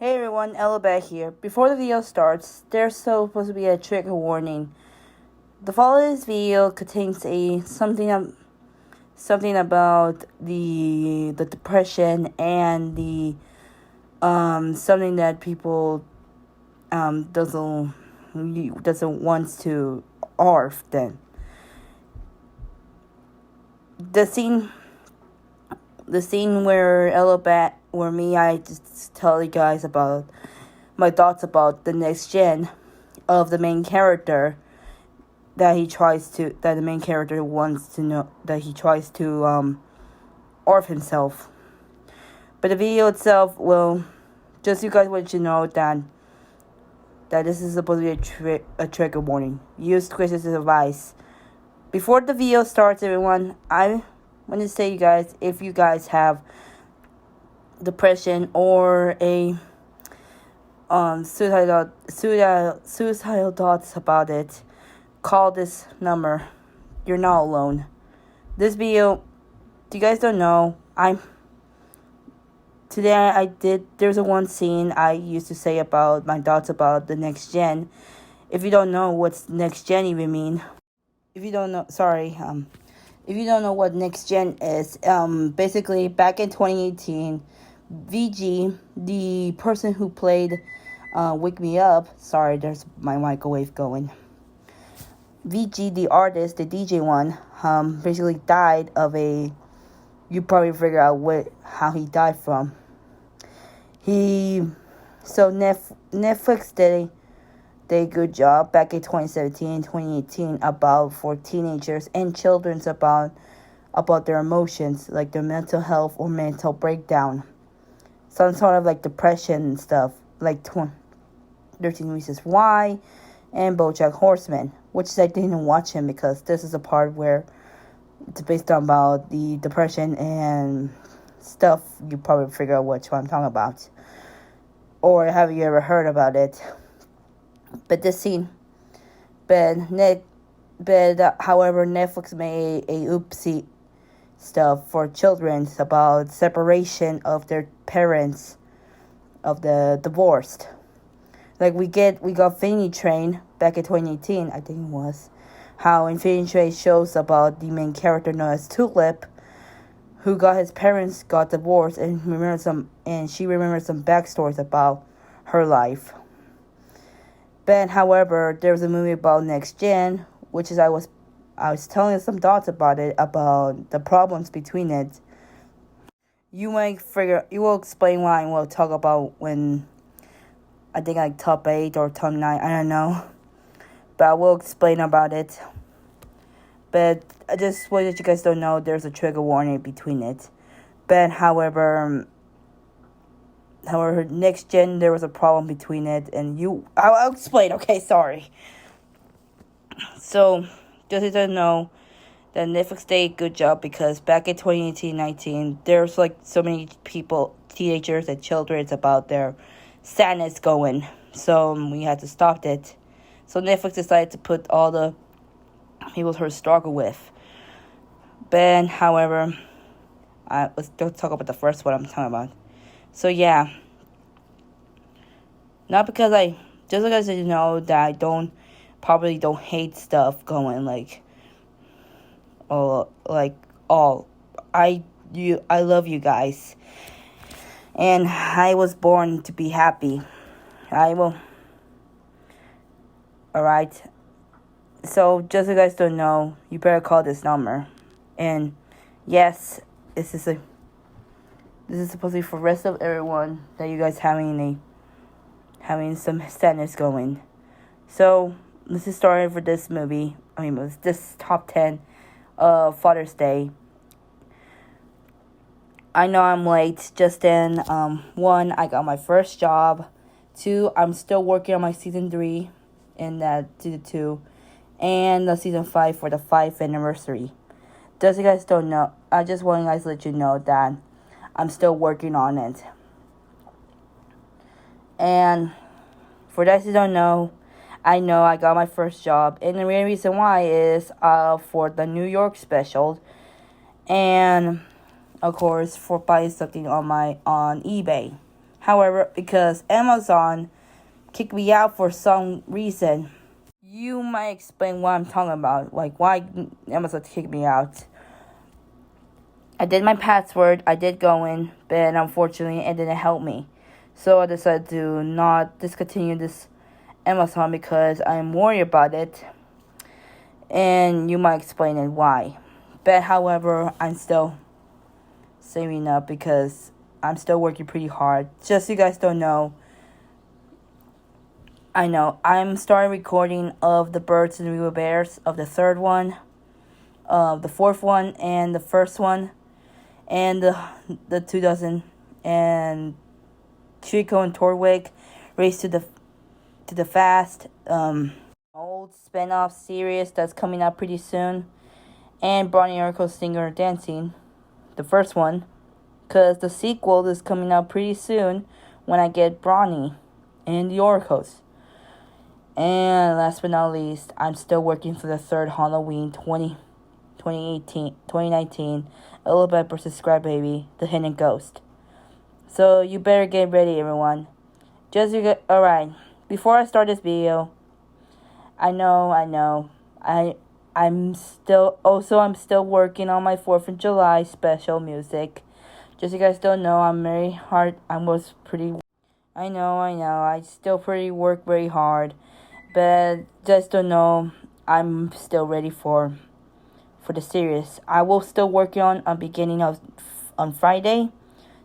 Hey everyone, Elabeth here. Before the video starts, there's supposed to be a trigger warning. The following video contains something about the depression and the something that people doesn't want to arf then. The scene where I just tell you guys about my thoughts about the next gen of the main character that the main character wants to know, that he tries to off himself. But the video itself will just, you guys want you to know that this is supposed to be a trigger warning. Use Chris's advice. Before the video starts, everyone, I want to say, you guys, if you guys have depression or a suicidal thoughts about it, call this number. You're not alone. This video, you guys don't know, there's one scene I used to say about my thoughts about the next gen. If you don't know what's next gen even mean, if you don't know what next gen is, basically back in 2018, VG, the person who played Wake Me Up, sorry, there's my microwave going. VG, the artist, the DJ one, basically died of you probably figure out how he died from. Netflix did a good job back in 2017, 2018 for teenagers and children about their emotions, like their mental health or mental breakdown. Some sort of like depression and stuff, like 13 Reasons Why and BoJack Horseman, which I didn't watch him because this is a part where it's based on about the depression and stuff. You probably figure out what I'm talking about, or have you ever heard about it? But this scene, however, Netflix made a oopsie stuff for children about separation of their parents, of the divorced. Like we got Infinity Train back in 2018, I think it was. How Infinity Train shows about the main character known as Tulip, who his parents got divorced and she remembers some backstories about her life. But however, there was a movie about Next Gen, which is I was telling you some thoughts about it, about the problems between it. You will explain why, and we'll talk about when I think like top 8 or top 9, I don't know. But I will explain about it. But I just wanted you guys to know there's a trigger warning between it. But however, Next Gen, there was a problem between it, and I'll explain, okay, sorry. So, just to know that Netflix did a good job, because back in 2018-19, there's like so many people, teenagers and children, about their sadness going. So we had to stop it. So Netflix decided to put all the people who struggle with. But however, let's talk about the first one I'm talking about. So yeah, not because just because you know that I don't hate stuff going I love you guys, and I was born to be happy. I will. Alright. So just so you guys don't know, you better call this number. And yes, this is supposed to be for the rest of everyone, that you guys having some sadness going. So this is starting for this movie. This top 10 of Father's Day. I know I'm late. Just then, 1, I got my first job. 2, I'm still working on my season 3 in that season 2, and the season 5 for the 5th anniversary. Just so you guys don't know, I just want you guys to let you know that I'm still working on it. And for those who don't know, I got my first job, and the main reason why is for the New York special, and of course for buying something on eBay. However, because Amazon kicked me out for some reason, you might explain what I'm talking about, like why Amazon kicked me out. I did my password, I did go in, but unfortunately it didn't help me. So I decided to not discontinue this Amazon because I'm worried about it. And you might explain it why. But however, I'm still saving up because I'm still working pretty hard. Just so you guys don't know, I know I'm starting recording of the Birds and the Real Bears, of the third one, of the fourth one, and the first one, and the 2000 and Chico and Torwick Race to the Fast, old spin-off series that's coming out pretty soon, and Bronny Oracle's Singer Dancing, the first one, because the sequel is coming out pretty soon when I get Bronny and the Oracles. And last but not least, I'm still working for the third Halloween 2019, Elizabeth vs. Crybaby, The Hidden Ghost. So you better get ready, everyone. Alright, before I start this video, I'm still working on my 4th of July special music. Just so you guys don't know, I still work very hard. But just don't know, I'm still ready for the series. I will still work on beginning on Friday.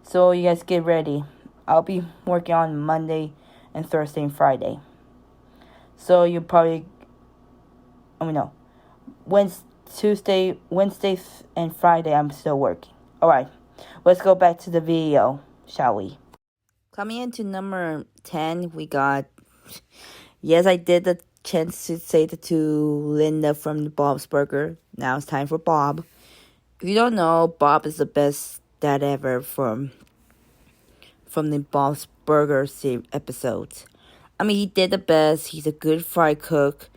So you guys get ready. I'll be working on Monday and Thursday and Friday. So you probably, Wednesday and Friday I'm still working. Alright, let's go back to the video, shall we? Coming into number 10, we got, yes, I did the chance to say that to Linda from the Bob's Burger. Now it's time for Bob. If you don't know, Bob is the best dad ever from the Bob's Burger episodes. I mean, he did the best. He's a good fry cook.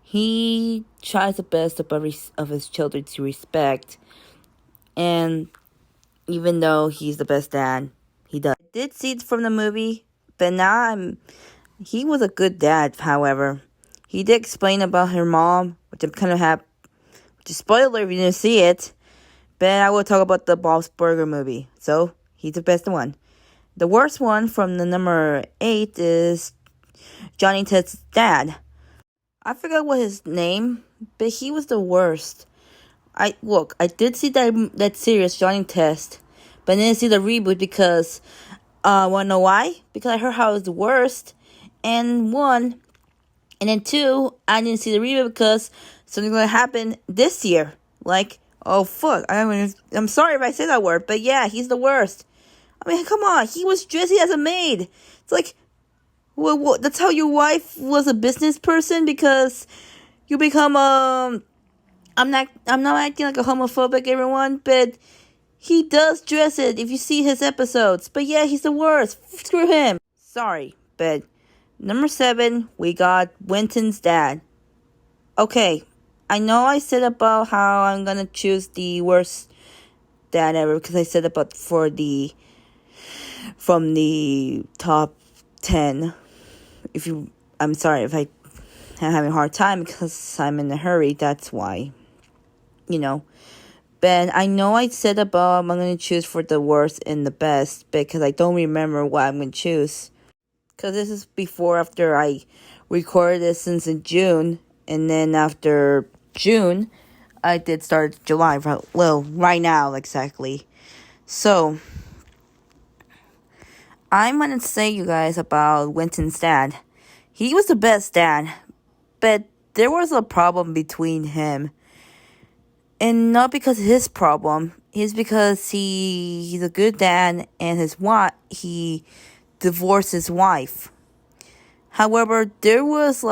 He tries the best of his children to respect. And even though he's the best dad, he does. I did see it from the movie, but now he was a good dad, however. He did explain about her mom, which I'm kind of happy. Which is spoiler if you didn't see it. But I will talk about the Bob's Burger movie. So, he's the best one. The worst one from the number 8 is Johnny Test's dad. I forgot what his name, but he was the worst. I did see that series, Johnny Test, but I didn't see the reboot because, wanna know why? Because I heard how it was the worst, and 1, and then 2, I didn't see the reboot because something's gonna happen this year. Like, oh fuck, I'm sorry if I say that word, but yeah, he's the worst. I mean, come on, he was dressed as a maid. It's like, well, that's how your wife was a business person because you become I'm not acting like a homophobic, everyone, but he does dress it if you see his episodes. But yeah, he's the worst. Screw him. Sorry, but number 7, we got Winton's dad. Okay, I know I said about how I'm gonna choose the worst dad ever because I said about from the top 10. I'm sorry if I'm having a hard time because I'm in a hurry. That's why, But I know I said about I'm going to choose for the worst and the best because I don't remember what I'm going to choose. Because this is after I recorded this since in June. And then after June, I did start July. Well, right now, exactly. So, I'm going to say you guys about Winton's dad. He was the best dad. But there was a problem between him. And not because of his problem. It's because he's a good dad and he divorced his wife. However, there was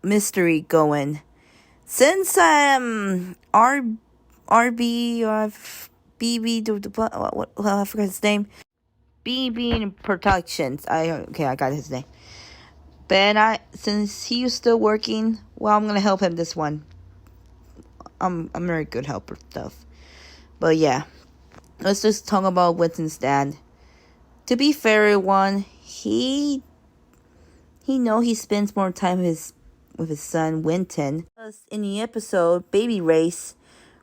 mystery going. Since RB or BB, I forgot his name. BB Productions. I got his name. But since he was still working, well, I'm gonna help him this one. I'm a very good helper stuff. But yeah, let's just talk about Winton's dad. To be fair, everyone, he spends more time with his son Winton. In the episode Baby Race,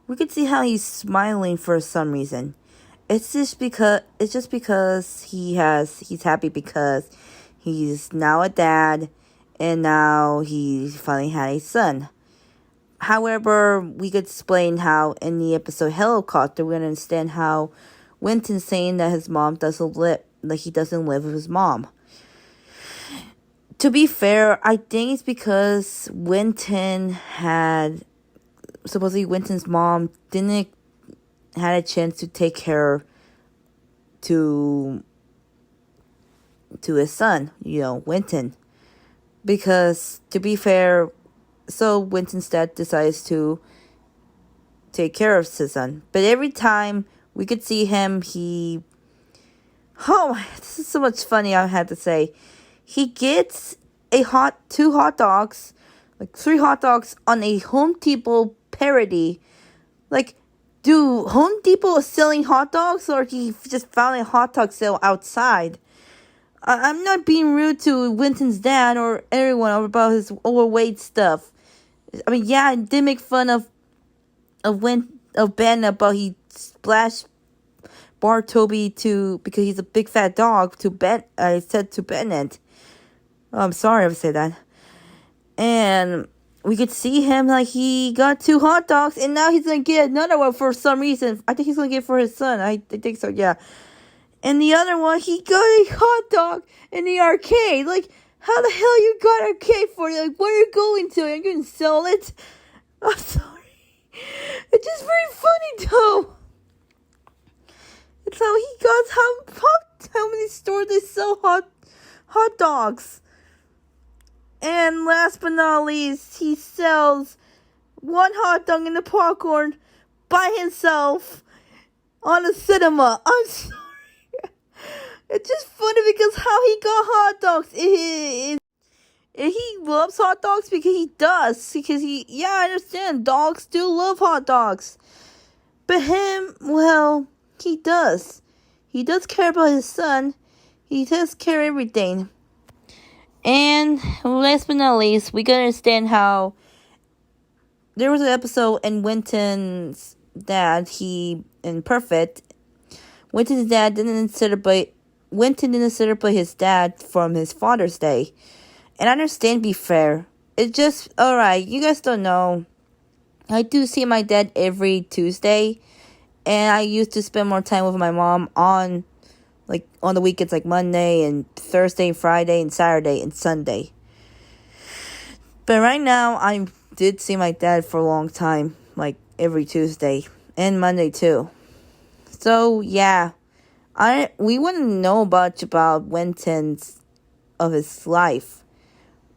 we could see how he's smiling for some reason. It's just because he's happy because he's now a dad and now he finally had a son. However, we could explain how in the episode Helicopter we understand how Winton's saying that his mom doesn't live, like he doesn't live with his mom. To be fair, I think it's because supposedly Winton's mom didn't had a chance to take care to his son, Winton. Because to be fair, so Winton's dad decides to take care of his son. But every time we could see him, this is so much funny, I had to say. He gets two hot dogs, like 3 hot dogs on a Home Depot parody. Like, do Home Depot is selling hot dogs, or he just found a hot dog sale outside? I'm not being rude to Winton's dad or everyone about his overweight stuff. I mean, yeah, I did make fun of Ben about he splashed Bartoby because he's a big fat dog to Ben. I said to Bennett. I'm sorry I said that. And we could see him like he got 2 hot dogs and now he's gonna get another one for some reason. I think he's gonna get it for his son. I think so, yeah. And the other one, he got a hot dog in the arcade. Like, how the hell you got arcade for? Like, where are you going to? Are you gonna sell it? I'm sorry. It's just very funny though. It's how he got how many stores they sell hot dogs. And last but not least, he sells 1 hot dog in the popcorn by himself on a cinema. I'm sorry. It's just funny because how he got hot dogs. He loves hot dogs because he does. I understand. Dogs do love hot dogs. But him, well, he does. He does care about his son. He does care everything. And last but not least, we can understand how there was an episode in Winton's dad, Winton's dad didn't celebrate his dad from his Father's Day. And I understand, be fair. It's just, alright, you guys don't know. I do see my dad every Tuesday. And I used to spend more time with my mom on the weekends, like Monday and Thursday and Friday and Saturday and Sunday. But right now, I did see my dad for a long time, like every Tuesday and Monday too. So yeah, we wouldn't know much about Winton's of his life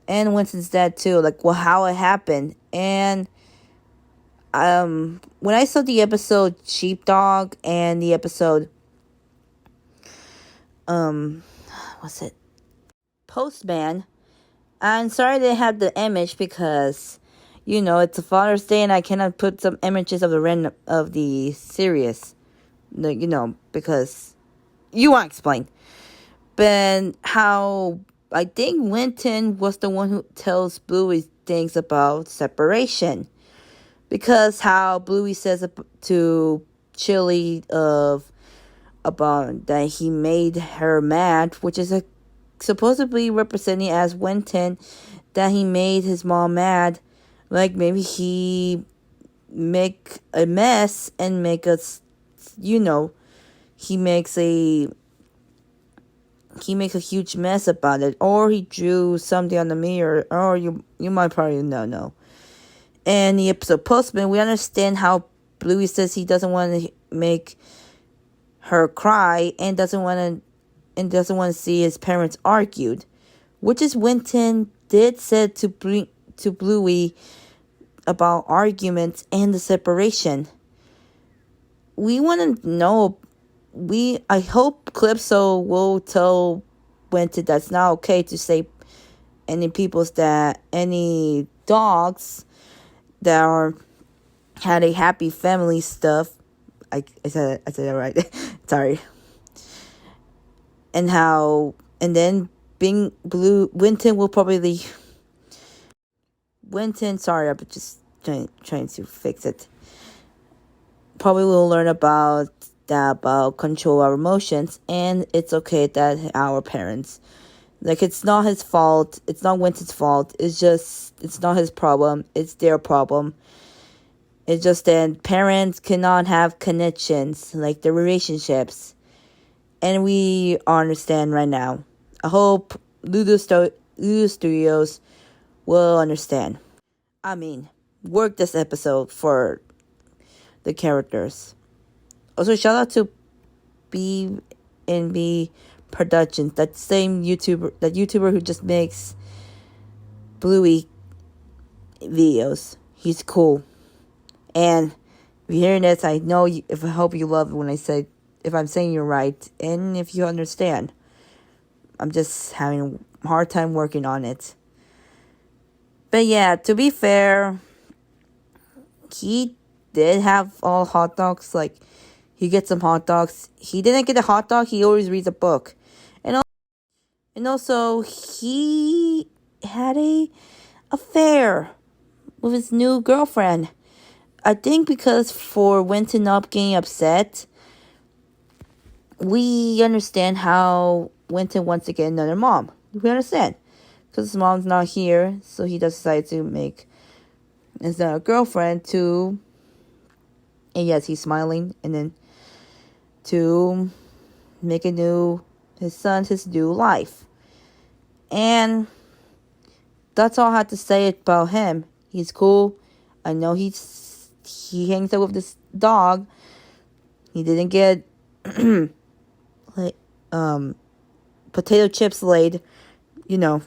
and Winston's dad too, how it happened. And when I saw the episode Sheepdog and the episode Postman, I'm sorry they have the image because it's a Father's Day and I cannot put some images of the series, because you want to explain. But how I think Winton was the one who tells Bluey things about separation, because how Bluey says to Chili about that he made her mad, which is supposedly representing as Winton, that he made his mom mad. Like maybe he make a mess and make us, he makes a huge mess about it, or he drew something on the mirror, or you might probably know. And the episode Postman, we understand how Bluey says he doesn't want to make her cry and doesn't want to see his parents argued, which is Winton did said to Bluey about arguments and the separation. We want to know. I hope Calypso will tell Winton that's not okay to say any dogs that had a happy family stuff. I said that right. Sorry. and then being blue, Winton will probably, sorry, I'm just trying to fix it. Probably will learn about control our emotions, and it's okay that our parents, like, it's not his fault, it's not Winton's fault, it's not his problem, it's their problem. It's just that parents cannot have connections, like the relationships, and we understand right now. I hope Lulu Studios will understand. I mean, work this episode for the characters. Also, shout out to B&B Productions, that YouTuber who just makes Bluey videos. He's cool. And if you're hearing this, I hope you love it when I say, if I'm saying you're right, and if you understand. I'm just having a hard time working on it. But yeah, to be fair, he did have all hot dogs. Like, he gets some hot dogs. He didn't get a hot dog. He always reads a book. And also, he had a affair with his new girlfriend. I think because for Winton not getting upset, we understand how Winton wants to get another mom. We understand. Because his mom's not here, so he decide to make his girlfriend to... And yes, he's smiling. And then to make his new life. And that's all I have to say about him. He's cool. I know he hangs out with this dog. He didn't get like potato chips laid. You know,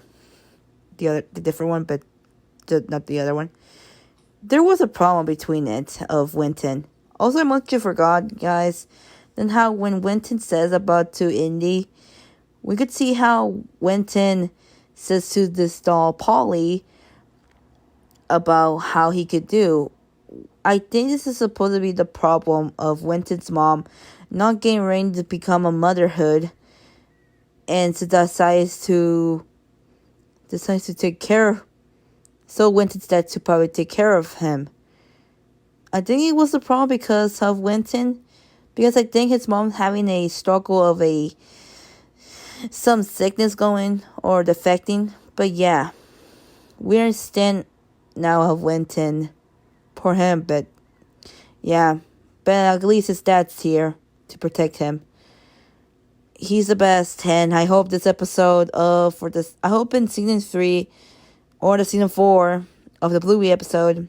the different one, but not the other one. There was a problem between it of Winton. Also, I must have forgot, guys, then how when Winton says about to Indy, we could see how Winton says to this doll, Polly, about how he could do. I think this is supposed to be the problem of Winton's mom not getting ready to become a motherhood, and so decides to take care. So Winton's dad to probably take care of him. I think it was the problem because of Winton, because I think his mom's having a struggle of some sickness going or defecting. But yeah, we understand now of Winton. Poor him, but yeah. But at least his dad's here to protect him. He's the best, and I hope this episode I hope in season 3 or the season 4 of the Bluey episode,